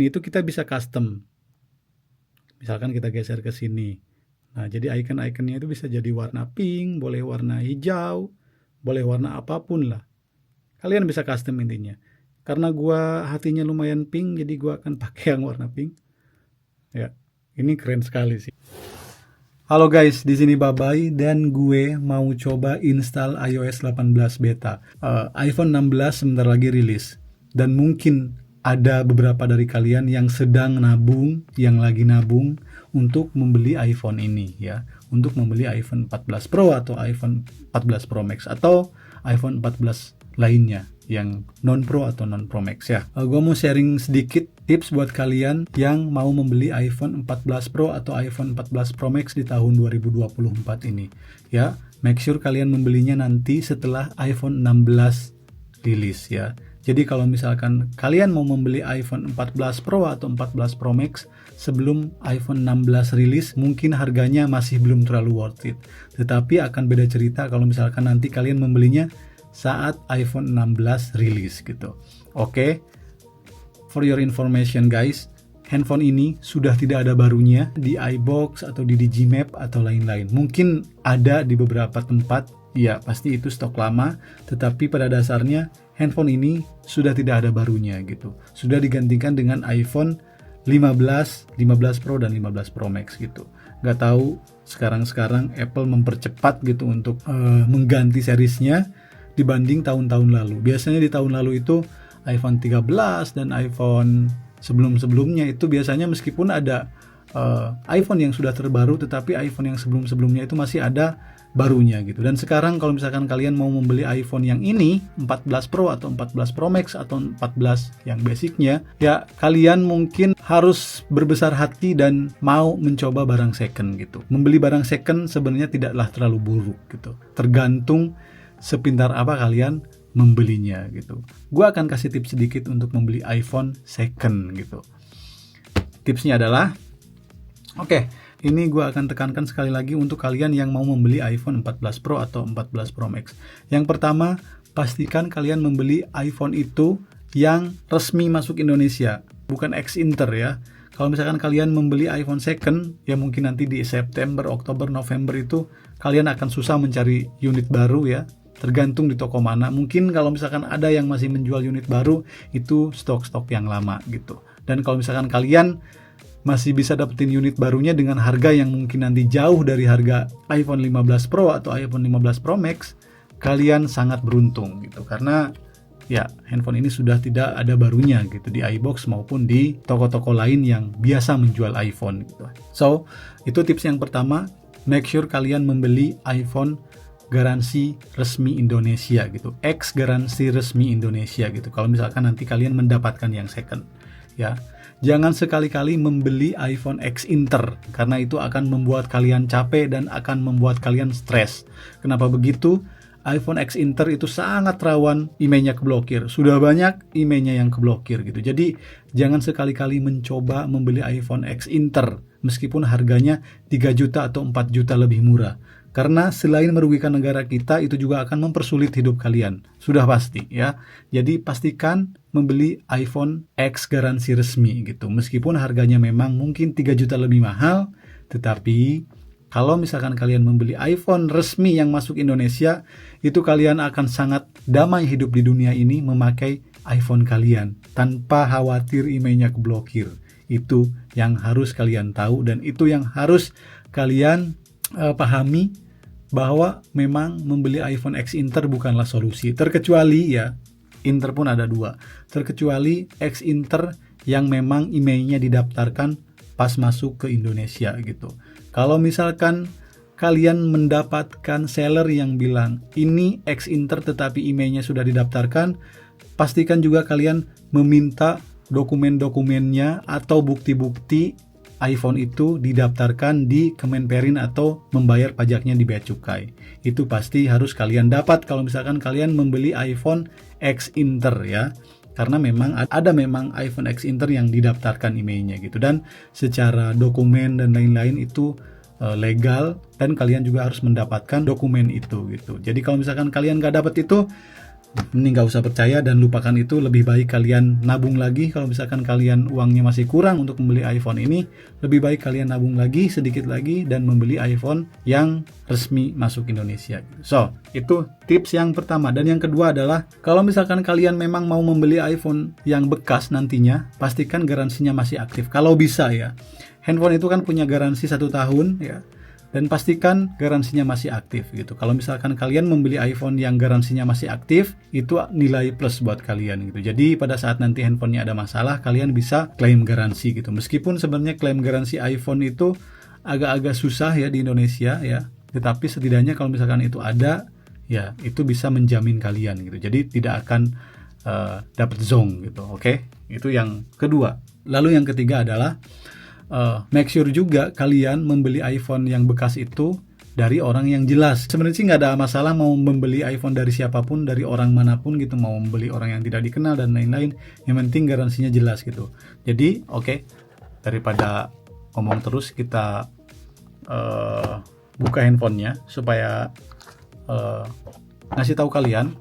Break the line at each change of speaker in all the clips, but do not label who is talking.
Itu kita bisa custom. Misalkan kita geser ke sini. Nah, jadi icon-iconnya itu bisa jadi warna pink, boleh warna hijau, boleh warna apapun lah. Kalian bisa custom intinya. Karena gua hatinya lumayan pink, jadi gua akan pakai yang warna pink. Ya, ini keren sekali sih. Halo guys, di sini Babai dan gue mau coba install iOS 18 beta. iPhone 16 sebentar lagi rilis dan mungkin ada beberapa dari kalian yang sedang nabung, yang lagi nabung untuk membeli iPhone ini ya, untuk membeli iPhone 14 Pro atau iPhone 14 Pro Max atau iPhone 14 lainnya yang non Pro atau non Pro Max ya. Gue mau sharing sedikit tips buat kalian yang mau membeli iPhone 14 Pro atau iPhone 14 Pro Max di tahun 2024 ini ya. Make sure kalian membelinya nanti setelah iPhone 16 rilis ya. Jadi kalau misalkan kalian mau membeli iPhone 14 Pro atau 14 Pro Max sebelum iPhone 16 rilis, mungkin harganya masih belum terlalu worth it. Tetapi akan beda cerita kalau misalkan nanti kalian membelinya saat iPhone 16 rilis gitu. Oke. For your information guys, handphone ini sudah tidak ada barunya di iBox atau di Digimap atau lain-lain. Mungkin ada di beberapa tempat, ya pasti itu stok lama, tetapi pada dasarnya handphone ini sudah tidak ada barunya gitu. Sudah digantikan dengan iPhone 15, 15 Pro dan 15 Pro Max gitu. Gak tahu sekarang Apple mempercepat gitu untuk mengganti seriesnya dibanding tahun-tahun lalu. Biasanya di tahun lalu itu iPhone 13 dan iPhone sebelum-sebelumnya itu biasanya meskipun ada iPhone yang sudah terbaru, tetapi iPhone yang sebelum-sebelumnya itu masih ada barunya gitu. Dan sekarang kalau misalkan kalian mau membeli iPhone yang ini 14 Pro atau 14 Pro Max atau 14 yang basicnya, ya kalian mungkin harus berbesar hati dan mau mencoba barang second gitu. Membeli barang second sebenarnya tidaklah terlalu buruk gitu, tergantung sepintar apa kalian membelinya gitu. Gua akan kasih tips sedikit untuk membeli iPhone second gitu. Tipsnya adalah, ini gua akan tekankan sekali lagi untuk kalian yang mau membeli iPhone 14 Pro atau 14 Pro Max. Yang pertama, pastikan kalian membeli iPhone itu yang resmi masuk Indonesia, bukan ex-inter ya. Kalau misalkan kalian membeli iPhone second, ya mungkin nanti di September, Oktober, November itu kalian akan susah mencari unit baru ya. Tergantung di toko mana. Mungkin kalau misalkan ada yang masih menjual unit baru, itu stok-stok yang lama gitu. Dan kalau misalkan kalian masih bisa dapetin unit barunya dengan harga yang mungkin nanti jauh dari harga iPhone 15 Pro atau iPhone 15 Pro Max, kalian sangat beruntung gitu. Karena ya handphone ini sudah tidak ada barunya gitu di iBox maupun di toko-toko lain yang biasa menjual iPhone gitu. So, itu tips yang pertama. Make sure kalian membeli iPhone garansi resmi Indonesia gitu, X garansi resmi Indonesia gitu. Kalau misalkan nanti kalian mendapatkan yang second ya, jangan sekali-kali membeli iPhone X Inter karena itu akan membuat kalian capek dan akan membuat kalian stres. Kenapa begitu? iPhone X Inter itu sangat rawan emailnya keblokir. Sudah banyak emailnya yang keblokir gitu. Jadi jangan sekali-kali mencoba membeli iPhone X Inter meskipun harganya 3 juta atau 4 juta lebih murah. Karena selain merugikan negara kita, itu juga akan mempersulit hidup kalian. Sudah pasti ya. Jadi pastikan membeli iPhone X garansi resmi gitu. Meskipun harganya memang mungkin 3 juta lebih mahal, tetapi kalau misalkan kalian membeli iPhone resmi yang masuk Indonesia, itu kalian akan sangat damai hidup di dunia ini memakai iPhone kalian tanpa khawatir emailnya keblokir. Itu yang harus kalian tahu dan itu yang harus kalian pahami, bahwa memang membeli iPhone X Inter bukanlah solusi. Terkecuali ya, Inter pun ada 2. Terkecuali X Inter yang memang emailnya didaftarkan pas masuk ke Indonesia gitu. Kalau misalkan kalian mendapatkan seller yang bilang ini X Inter tetapi emailnya sudah didaftarkan, pastikan juga kalian meminta dokumen-dokumennya atau bukti-bukti iPhone itu didaftarkan di Kemenperin atau membayar pajaknya di Bea Cukai. Itu pasti harus kalian dapat kalau misalkan kalian membeli iPhone X Inter ya. Karena memang ada iPhone X Inter yang didaftarkan emailnya gitu. Dan secara dokumen dan lain-lain itu legal dan kalian juga harus mendapatkan dokumen itu gitu. Jadi kalau misalkan kalian nggak dapat itu, Ini nggak usah percaya dan lupakan itu. Lebih baik kalian nabung lagi. Kalau misalkan kalian uangnya masih kurang untuk membeli iPhone ini, lebih baik kalian nabung lagi sedikit lagi dan membeli iPhone yang resmi masuk Indonesia. So, itu tips yang pertama. Dan yang kedua adalah, kalau misalkan kalian memang mau membeli iPhone yang bekas nantinya, pastikan garansinya masih aktif. Kalau bisa ya. Handphone itu kan punya garansi 1 tahun ya. Dan pastikan garansinya masih aktif gitu. Kalau misalkan kalian membeli iPhone yang garansinya masih aktif, itu nilai plus buat kalian gitu. Jadi pada saat nanti handphonenya ada masalah, kalian bisa klaim garansi gitu. Meskipun sebenarnya klaim garansi iPhone itu agak-agak susah ya di Indonesia ya. Tetapi setidaknya kalau misalkan itu ada, ya itu bisa menjamin kalian gitu. Jadi tidak akan dapat zong gitu. Oke? Itu yang kedua. Lalu yang ketiga adalah make sure juga kalian membeli iPhone yang bekas itu dari orang yang jelas. Sebenarnya sih nggak ada masalah mau membeli iPhone dari siapapun, dari orang manapun gitu, mau membeli orang yang tidak dikenal dan lain-lain. Yang penting garansinya jelas gitu. Jadi oke, daripada ngomong terus, kita buka handphonenya supaya ngasih tahu kalian.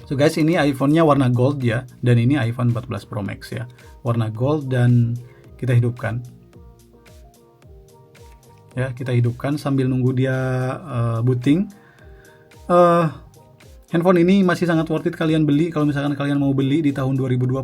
So guys, ini iPhone-nya warna gold ya, dan ini iPhone 14 Pro Max ya, warna gold. Dan kita hidupkan ya, kita hidupkan sambil nunggu dia booting. Handphone ini masih sangat worth it kalian beli kalau misalkan kalian mau beli di tahun 2024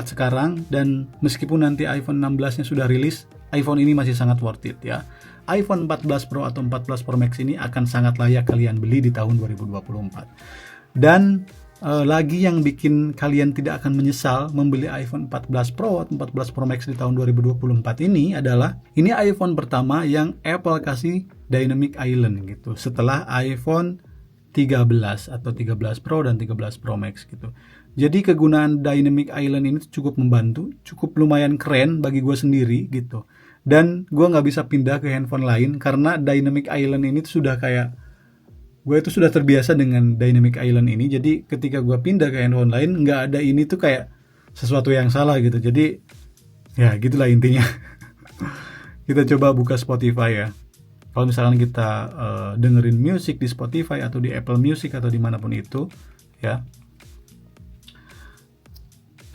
sekarang. Dan meskipun nanti iPhone 16 nya sudah rilis, iPhone ini masih sangat worth it ya. iPhone 14 Pro atau 14 Pro Max ini akan sangat layak kalian beli di tahun 2024. Dan lagi yang bikin kalian tidak akan menyesal membeli iPhone 14 Pro atau 14 Pro Max di tahun 2024 ini adalah, ini iPhone pertama yang Apple kasih Dynamic Island gitu, setelah iPhone 13 atau 13 Pro dan 13 Pro Max gitu. Jadi kegunaan Dynamic Island ini cukup membantu, cukup lumayan keren bagi gue sendiri gitu. Dan gue nggak bisa pindah ke handphone lain karena Dynamic Island ini sudah kayak, gue itu sudah terbiasa dengan Dynamic Island ini. Jadi ketika gue pindah ke handphone lain, nggak ada ini tuh kayak sesuatu yang salah gitu. Jadi ya gitulah intinya. Kita coba buka Spotify ya. Kalau misalkan kita dengerin musik di Spotify atau di Apple Music atau dimanapun itu ya,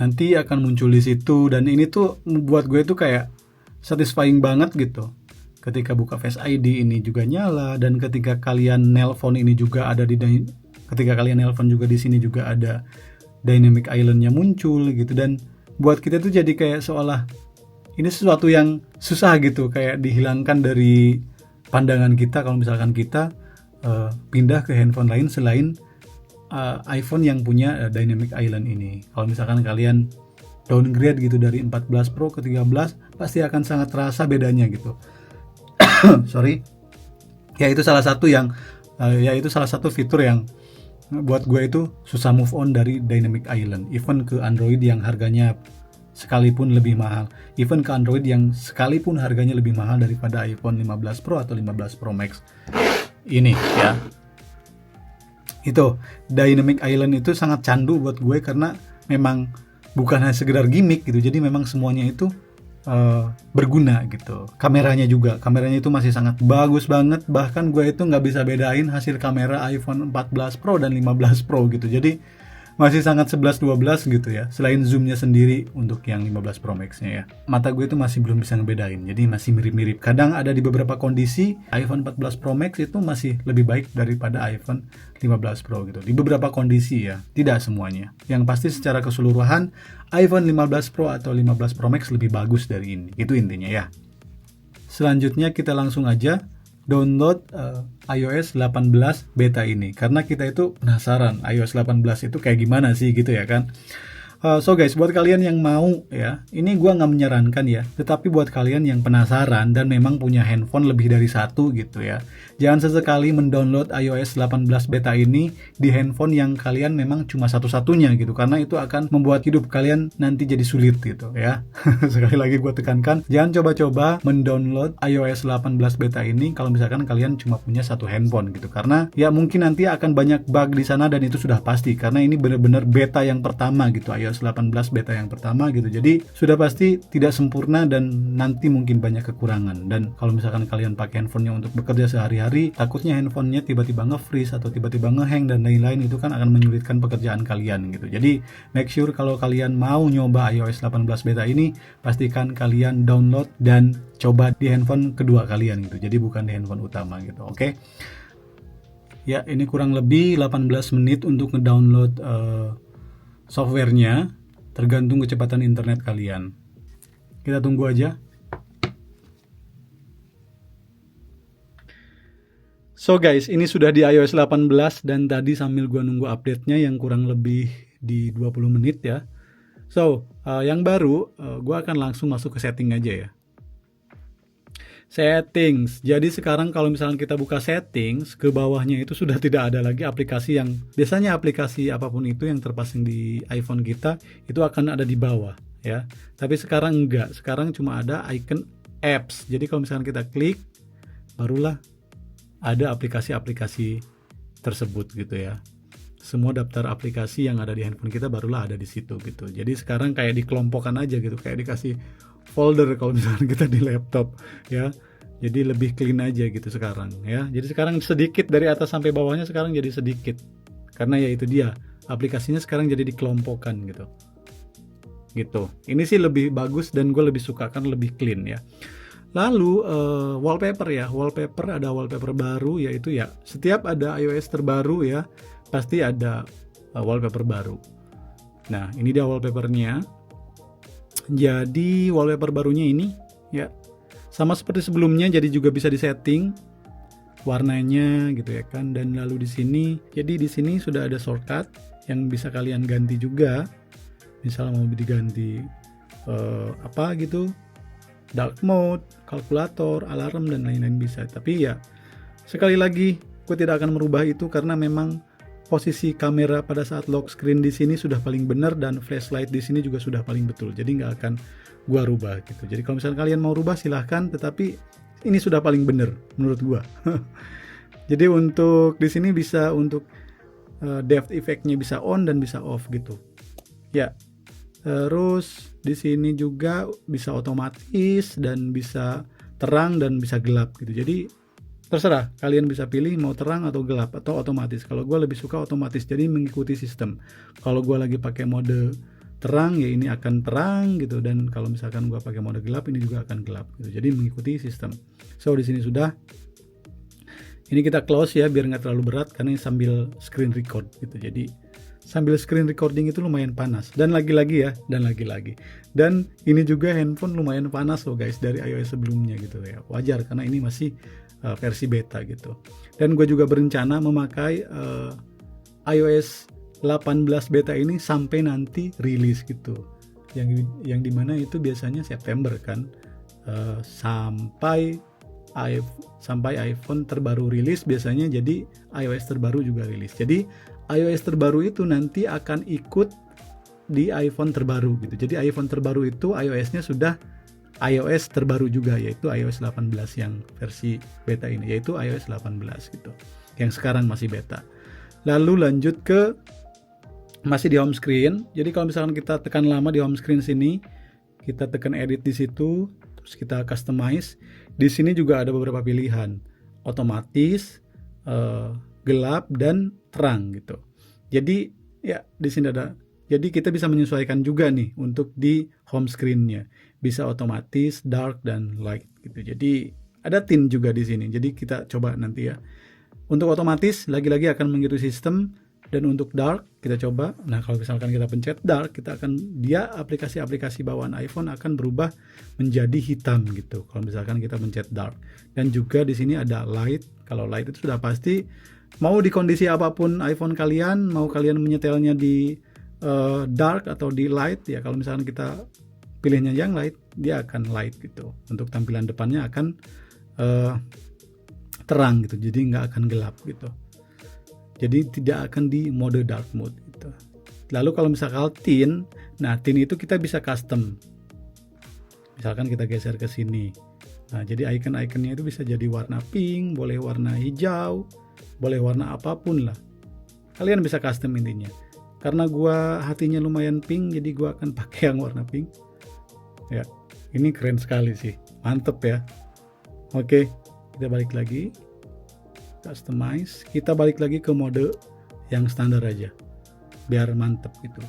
nanti akan muncul di situ. Dan ini tuh buat gue tuh kayak satisfying banget gitu. Ketika buka Face ID ini juga nyala, dan ketika kalian nelpon ini juga ada ketika kalian nelpon juga di sini juga ada Dynamic Island-nya muncul gitu. Dan buat kita tuh jadi kayak seolah ini sesuatu yang susah gitu, kayak dihilangkan dari pandangan kita kalau misalkan kita pindah ke handphone lain selain iPhone yang punya Dynamic Island ini. Kalau misalkan kalian downgrade gitu dari 14 Pro ke 13, pasti akan sangat terasa bedanya gitu. Sorry. Ya itu salah satu fitur yang buat gue itu susah move on dari Dynamic Island. Even ke Android yang harganya sekalipun lebih mahal. Even ke Android yang sekalipun harganya lebih mahal daripada iPhone 15 Pro atau 15 Pro Max. Ini ya. Itu Dynamic Island itu sangat candu buat gue karena memang bukan hanya sekedar gimmick gitu. Jadi memang semuanya itu berguna gitu. Kameranya itu masih sangat bagus banget. Bahkan gue itu nggak bisa bedain hasil kamera iPhone 14 Pro dan 15 Pro gitu. Jadi masih sangat 11-12 gitu ya. Selain zoomnya sendiri untuk yang 15 Pro Max-nya ya. Mata gue itu masih belum bisa ngebedain. Jadi masih mirip-mirip. Kadang ada di beberapa kondisi iPhone 14 Pro Max itu masih lebih baik daripada iPhone 15 Pro gitu. Di beberapa kondisi ya. Tidak semuanya. Yang pasti secara keseluruhan iPhone 15 Pro atau 15 Pro Max lebih bagus dari ini. Itu intinya ya. Selanjutnya kita langsung aja download iOS 18 beta ini, karena kita itu penasaran iOS 18 itu kayak gimana sih gitu ya kan. So guys, buat kalian yang mau ya, ini gue nggak menyarankan ya, tetapi buat kalian yang penasaran dan memang punya handphone lebih dari satu gitu ya, jangan sesekali mendownload iOS 18 beta ini di handphone yang kalian memang cuma satu-satunya gitu, karena itu akan membuat hidup kalian nanti jadi sulit gitu ya. Sekali lagi gue tekankan, jangan coba-coba mendownload iOS 18 beta ini kalau misalkan kalian cuma punya satu handphone gitu, karena ya mungkin nanti akan banyak bug di sana dan itu sudah pasti, karena ini benar-benar beta yang pertama gitu, iOS iOS 18 beta yang pertama gitu. Jadi sudah pasti tidak sempurna dan nanti mungkin banyak kekurangan. Dan kalau misalkan kalian pakai handphonenya untuk bekerja sehari-hari, takutnya handphonenya tiba-tiba nge-freeze atau tiba-tiba nge-hang dan lain-lain, itu kan akan menyulitkan pekerjaan kalian gitu. Jadi make sure kalau kalian mau nyoba iOS 18 beta ini, pastikan kalian download dan coba di handphone kedua kalian gitu. Jadi bukan di handphone utama gitu. Oke. Ya, ini kurang lebih 18 menit untuk ngedownload softwarenya, tergantung kecepatan internet kalian. Kita tunggu aja. So guys, ini sudah di iOS 18 dan tadi sambil gua nunggu update-nya yang kurang lebih di 20 menit ya. So, yang baru, gua akan langsung masuk ke setting aja ya. Settings. Jadi sekarang kalau misalnya kita buka settings, ke bawahnya itu sudah tidak ada lagi aplikasi yang biasanya aplikasi apapun itu yang terpasang di iPhone kita itu akan ada di bawah ya. Tapi sekarang enggak. Sekarang cuma ada icon apps. Jadi kalau misalnya kita klik, barulah ada aplikasi-aplikasi tersebut gitu ya. Semua daftar aplikasi yang ada di handphone kita barulah ada di situ gitu. Jadi sekarang kayak dikelompokkan aja gitu, kayak dikasih folder kalau misalnya kita di laptop ya. Jadi lebih clean aja gitu sekarang ya. Jadi sekarang sedikit dari atas sampai bawahnya sekarang jadi sedikit. Karena ya itu dia, aplikasinya sekarang jadi dikelompokkan gitu. Gitu. Ini sih lebih bagus dan gue lebih suka kan lebih clean ya. Lalu wallpaper ya. Wallpaper, ada wallpaper baru, yaitu ya setiap ada iOS terbaru ya pasti ada wallpaper baru. Nah, ini dia wallpapernya. Jadi wallpaper barunya ini ya sama seperti sebelumnya, jadi juga bisa disetting warnanya gitu ya kan. Dan lalu di sini, jadi di sini sudah ada shortcut yang bisa kalian ganti juga. Misalnya mau diganti apa gitu, dark mode, kalkulator, alarm dan lain-lain bisa. Tapi ya sekali lagi gue tidak akan merubah itu karena memang posisi kamera pada saat lock screen di sini sudah paling benar dan flashlight di sini juga sudah paling betul. Jadi nggak akan gua rubah gitu. Jadi kalau misalnya kalian mau rubah silahkan, tetapi ini sudah paling benar menurut gua. Jadi untuk di sini bisa untuk depth effect-nya bisa on dan bisa off gitu. Ya. Terus di sini juga bisa otomatis dan bisa terang dan bisa gelap gitu. Jadi terserah, kalian bisa pilih mau terang atau gelap atau otomatis. Kalau gue lebih suka otomatis, jadi mengikuti sistem. Kalau gue lagi pakai mode terang, ya ini akan terang gitu. Dan kalau misalkan gue pakai mode gelap, ini juga akan gelap gitu. Jadi mengikuti sistem. So di sini sudah. Ini kita close ya, biar nggak terlalu berat karena ini sambil screen record gitu. Jadi sambil screen recording itu lumayan panas. Dan lagi-lagi ya, dan lagi-lagi. Dan ini juga handphone lumayan panas loh guys dari iOS sebelumnya gitu ya. Wajar karena ini masih versi beta gitu. Dan gue juga berencana memakai iOS 18 beta ini sampai nanti rilis gitu. Yang dimana itu biasanya September kan, sampai iPhone terbaru rilis biasanya, jadi iOS terbaru juga rilis. Jadi iOS terbaru itu nanti akan ikut di iPhone terbaru gitu. Jadi iPhone terbaru itu iOS-nya sudah iOS terbaru juga, yaitu iOS 18 yang versi beta ini, yaitu iOS 18 gitu. Yang sekarang masih beta. Lalu lanjut ke masih di home screen. Jadi kalau misalkan kita tekan lama di home screen sini, kita tekan edit di situ, terus kita customize. Di sini juga ada beberapa pilihan, otomatis, gelap dan terang gitu. Jadi ya di sini ada. Jadi kita bisa menyesuaikan juga nih untuk di home screen-nya. Bisa otomatis, dark dan light gitu. Jadi ada tint juga di sini. Jadi kita coba nanti ya. Untuk otomatis lagi-lagi akan mengikuti sistem, dan untuk dark kita coba. Nah, kalau misalkan kita pencet dark, dia aplikasi-aplikasi bawaan iPhone akan berubah menjadi hitam gitu. Kalau misalkan kita pencet dark. Dan juga di sini ada light. Kalau light itu sudah pasti mau di kondisi apapun iPhone kalian, mau kalian menyetelnya di dark atau di light ya, kalau misalkan kita pilihnya yang light, dia akan light gitu. Untuk tampilan depannya akan terang gitu, jadi nggak akan gelap gitu. Jadi tidak akan di mode dark mode gitu. Lalu kalau misalkan tint, nah tint itu kita bisa custom. Misalkan kita geser ke sini. Nah, jadi icon-iconnya itu bisa jadi warna pink, boleh warna hijau, boleh warna apapun lah. Kalian bisa custom intinya. Karena gua hatinya lumayan pink, jadi gua akan pakai yang warna pink. Ya, ini keren sekali sih, mantep ya. Oke, kita balik lagi, customize, kita balik lagi ke mode yang standar aja, biar mantep gitu.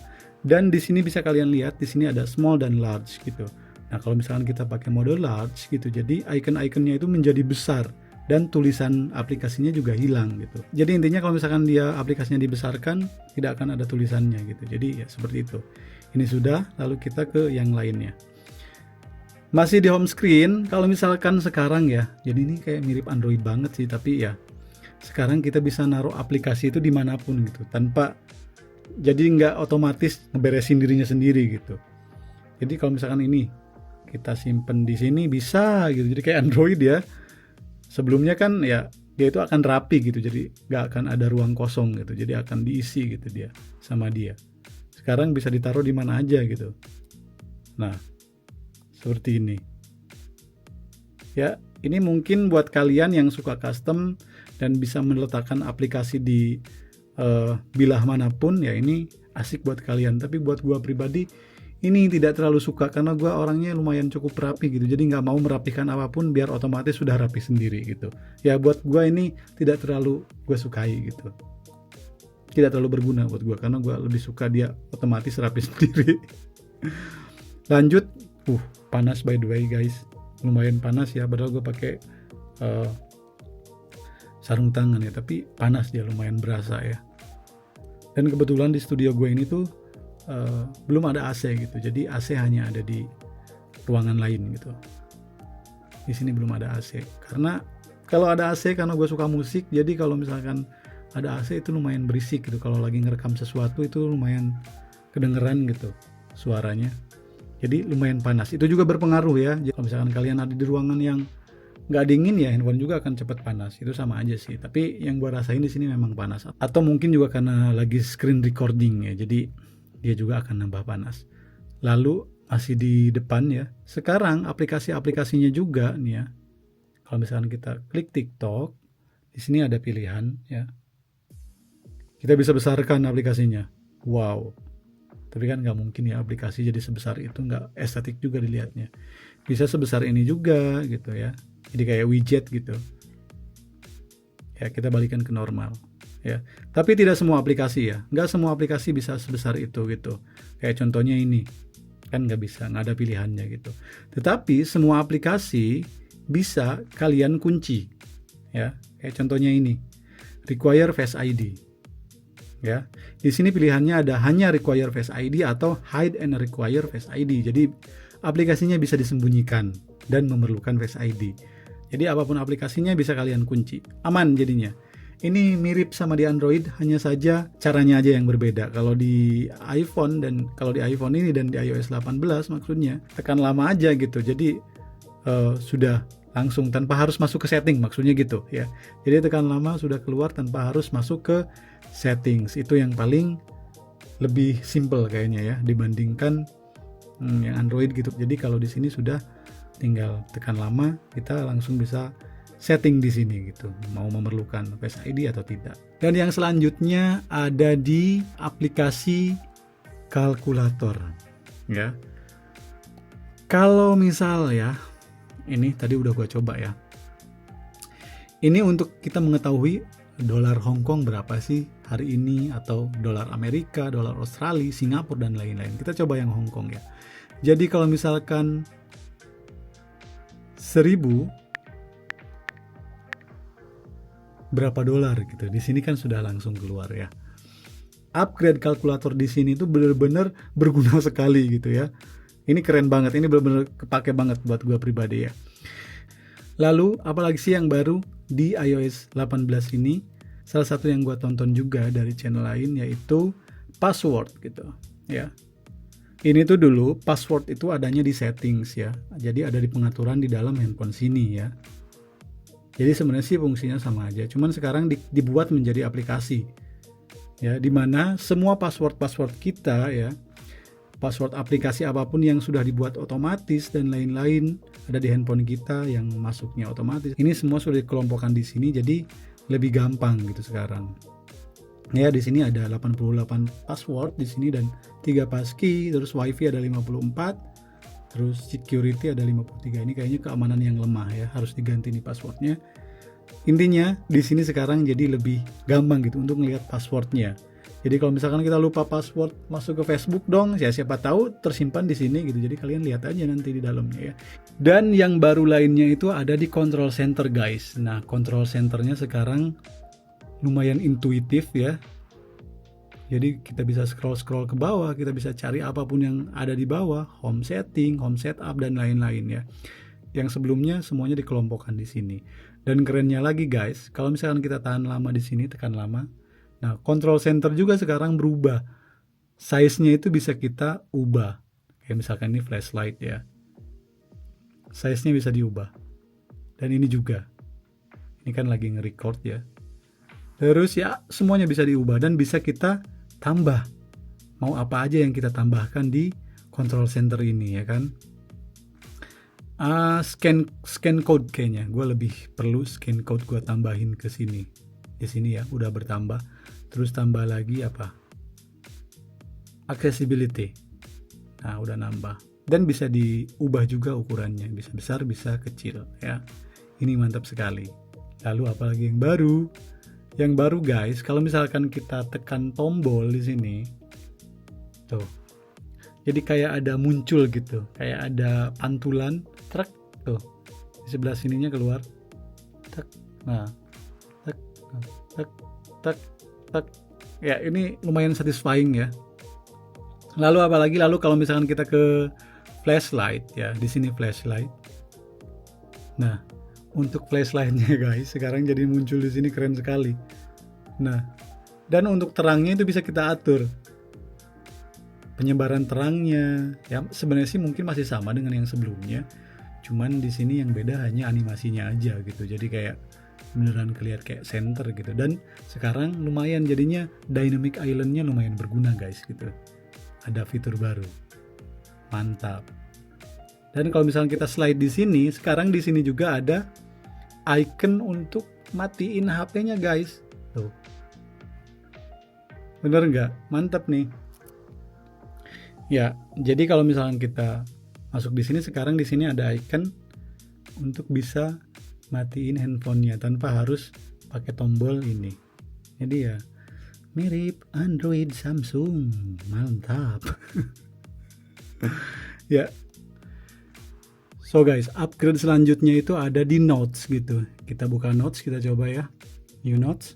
Dan di sini bisa kalian lihat, di sini ada small dan large gitu. Nah, kalau misalkan kita pakai mode large gitu, jadi icon-iconnya itu menjadi besar dan tulisan aplikasinya juga hilang gitu. Jadi intinya kalau misalkan dia aplikasinya dibesarkan, tidak akan ada tulisannya gitu. Jadi ya seperti itu. Ini sudah, lalu kita ke yang lainnya. Masih di home screen, kalau misalkan sekarang ya, jadi ini kayak mirip Android banget sih, tapi ya sekarang kita bisa naruh aplikasi itu dimanapun gitu, tanpa, jadi nggak otomatis ngeberesin dirinya sendiri gitu. Jadi kalau misalkan ini kita simpen di sini bisa gitu, jadi kayak Android ya. Sebelumnya kan ya dia itu akan rapi gitu, jadi nggak akan ada ruang kosong gitu, jadi akan diisi gitu dia sama dia. Sekarang bisa ditaruh di mana aja gitu. Nah, seperti ini. Ya, ini mungkin buat kalian yang suka custom dan bisa meletakkan aplikasi di bilah manapun, ya ini asik buat kalian. Tapi buat gua pribadi ini tidak terlalu suka, karena gue orangnya lumayan cukup rapi gitu, jadi nggak mau merapikan apapun biar otomatis sudah rapi sendiri gitu. Ya buat gue ini tidak terlalu gue sukai gitu, tidak terlalu berguna buat gue, karena gue lebih suka dia otomatis rapi sendiri. Lanjut, panas by the way guys, lumayan panas ya, padahal gue pakai sarung tangan ya, tapi panas dia, lumayan berasa ya. Dan kebetulan di studio gue ini tuh belum ada AC gitu, jadi AC hanya ada di ruangan lain gitu. Di sini belum ada AC, karena kalau ada AC, karena gue suka musik, jadi kalau misalkan ada AC itu lumayan berisik gitu. Kalau lagi ngerekam sesuatu itu lumayan kedengeran gitu suaranya, jadi lumayan panas. Itu juga berpengaruh ya. Jadi kalau misalkan kalian ada di ruangan yang nggak dingin ya, handphone juga akan cepat panas. Itu sama aja sih, tapi yang gue rasain di sini memang panas. Atau mungkin juga karena lagi screen recording ya, jadi dia juga akan nambah panas. Lalu masih di depan ya, sekarang aplikasi-aplikasinya juga nih ya. Kalau misalkan kita klik TikTok, di sini ada pilihan ya, kita bisa besarkan aplikasinya. Wow, tapi kan nggak mungkin ya aplikasi jadi sebesar itu, nggak estetik juga dilihatnya. Bisa sebesar ini juga gitu ya, jadi kayak widget gitu ya. Kita balikan ke normal ya. Tapi tidak semua aplikasi ya, nggak semua aplikasi bisa sebesar itu gitu. Kayak contohnya ini kan nggak bisa, nggak ada pilihannya gitu. Tetapi semua aplikasi bisa kalian kunci ya. Kayak contohnya ini, require Face ID ya. Di sini pilihannya ada hanya require Face ID atau hide and require Face ID. Jadi aplikasinya bisa disembunyikan dan memerlukan Face ID. Jadi apapun aplikasinya bisa kalian kunci, aman jadinya. Ini mirip sama di Android, hanya saja caranya aja yang berbeda. Kalau di iPhone ini dan di iOS 18 maksudnya tekan lama aja gitu. Jadi sudah langsung tanpa harus masuk ke setting, maksudnya gitu ya. Jadi tekan lama sudah keluar tanpa harus masuk ke settings. Itu yang paling lebih simple kayaknya ya dibandingkan yang Android gitu. Jadi kalau di sini sudah tinggal tekan lama, kita langsung bisa setting di sini gitu, mau memerlukan Face ID atau tidak. Dan yang selanjutnya ada di aplikasi kalkulator ya. Kalau misal ya, ini tadi udah gua coba ya. Ini untuk kita mengetahui dolar Hong Kong berapa sih hari ini, atau dolar Amerika, dolar Australia, Singapura dan lain-lain. Kita coba yang Hong Kong ya. Jadi kalau misalkan 1000 berapa dolar gitu. Di sini kan sudah langsung keluar ya. Upgrade kalkulator di sini tuh benar-benar berguna sekali gitu ya. Ini keren banget, ini benar-benar kepake banget buat gue pribadi ya. Lalu apalagi sih yang baru di iOS 18 ini? Salah satu yang gue tonton juga dari channel lain yaitu password gitu ya. Ini tuh dulu password itu adanya di settings ya. Jadi ada di pengaturan di dalam handphone sini ya. Jadi sebenarnya sih fungsinya sama aja, cuman sekarang dibuat menjadi aplikasi ya, dimana semua password kita ya, password aplikasi apapun yang sudah dibuat otomatis dan lain-lain ada di handphone kita yang masuknya otomatis. Ini semua sudah dikelompokkan di sini, jadi lebih gampang gitu sekarang. Ya, di sini ada 88 password di sini dan 3 passkey, terus wifi ada 54, terus security ada 53. Ini kayaknya keamanan yang lemah ya, harus diganti nih passwordnya. Intinya di sini sekarang jadi lebih gampang gitu untuk melihat passwordnya. Jadi kalau misalkan kita lupa password masuk ke Facebook dong, ya siapa tahu tersimpan di sini gitu. Jadi kalian lihat aja nanti di dalamnya ya. Dan yang baru lainnya itu ada di control center guys. Nah, control centernya sekarang lumayan intuitif ya. Jadi kita bisa scroll ke bawah, kita bisa cari apapun yang ada di bawah, home setting, home setup dan lain-lain ya. Yang sebelumnya semuanya dikelompokkan di sini. Dan kerennya lagi guys, kalau misalkan kita tahan lama di sini, tekan lama. Nah, control center juga sekarang berubah. Size-nya itu bisa kita ubah. Kayak misalkan ini flashlight ya. Size-nya bisa diubah. Dan ini juga. Ini kan lagi nge-record ya. Terus ya semuanya bisa diubah dan bisa kita tambah. Mau apa aja yang kita tambahkan di control center ini ya kan. Scan code kayaknya. Gue lebih perlu scan code gue tambahin ke sini. Di sini ya udah bertambah. Terus tambah lagi apa? Accessibility. Nah udah nambah. Dan bisa diubah juga ukurannya. Bisa besar, bisa kecil ya. Ini mantap sekali. Lalu apalagi yang baru? Yang baru guys, kalau misalkan kita tekan tombol di sini, tuh, jadi kayak ada muncul gitu, kayak ada pantulan, truk, tuh, di sebelah sininya keluar, truk, nah, truk, truk, truk, truk, ya ini lumayan satisfying ya. Lalu apalagi kalau misalkan kita ke flashlight ya, di sini flashlight, nah. Untuk flashlightnya guys, sekarang jadi muncul di sini keren sekali. Nah, dan untuk terangnya itu bisa kita atur. Penyebaran terangnya, ya sebenarnya sih mungkin masih sama dengan yang sebelumnya. Cuman di sini yang beda hanya animasinya aja gitu. Jadi kayak beneran kelihatan kayak center gitu. Dan sekarang lumayan jadinya dynamic island-nya lumayan berguna guys gitu. Ada fitur baru. Mantap. Dan kalau misalnya kita slide di sini, sekarang di sini juga ada icon untuk matiin HP-nya guys. Tuh. Bener nggak? Mantap nih. Ya, jadi kalau misalnya kita masuk di sini, sekarang di sini ada icon untuk bisa matiin handphonenya tanpa harus pakai tombol ini. Jadi ya mirip Android Samsung. Mantap. Ya. So guys, upgrade selanjutnya itu ada di Notes gitu. Kita buka Notes, kita coba ya. New Notes.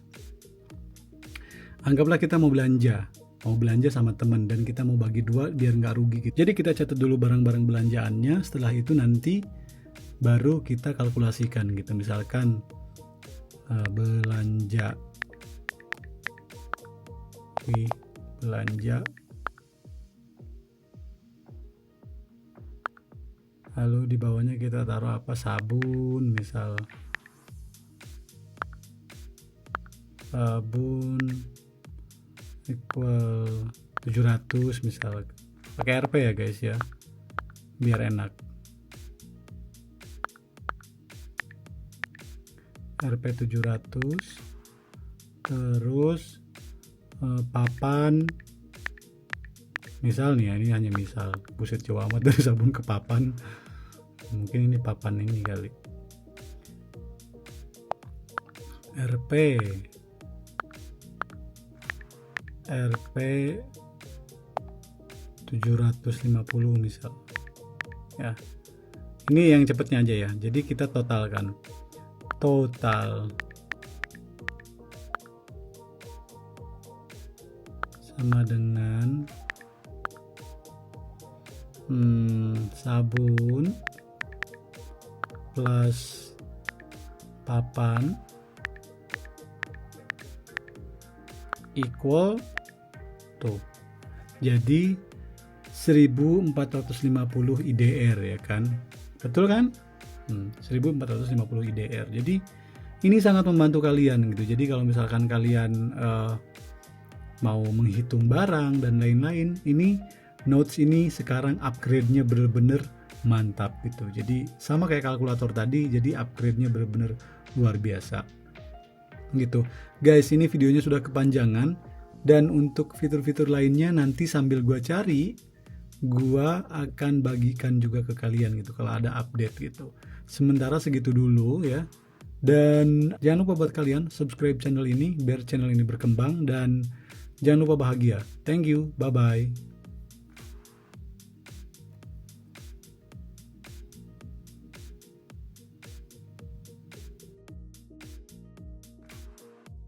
Anggaplah kita mau belanja sama teman dan kita mau bagi dua biar nggak rugi gitu. Jadi kita catat dulu barang-barang belanjaannya. Setelah itu nanti baru kita kalkulasikan gitu. Misalkan belanja lalu di bawahnya kita taruh apa, sabun misal, sabun equal 700 misal, pakai RP ya guys ya biar enak. RP 700, terus papan misal nih ya, ini hanya misal, buset jauh amat dari sabun ke papan, mungkin ini papan ini kali. RP 750 misal ya. Ini yang cepatnya aja ya. Jadi kita totalkan, total sama dengan sabun plus papan equal tuh jadi 1450 IDR ya kan, betul kan? 1450 IDR. Jadi ini sangat membantu kalian gitu. Jadi kalau misalkan kalian mau menghitung barang dan lain-lain, ini Notes ini sekarang upgrade-nya bener-bener mantap gitu. Jadi sama kayak kalkulator tadi, jadi upgrade-nya bener-bener luar biasa. gitu. Guys, ini videonya sudah kepanjangan, dan untuk fitur-fitur lainnya nanti sambil gua cari, gua akan bagikan juga ke kalian gitu kalau ada update gitu. Sementara segitu dulu ya. Dan jangan lupa buat kalian subscribe channel ini biar channel ini berkembang, dan jangan lupa bahagia. Thank you. Bye bye.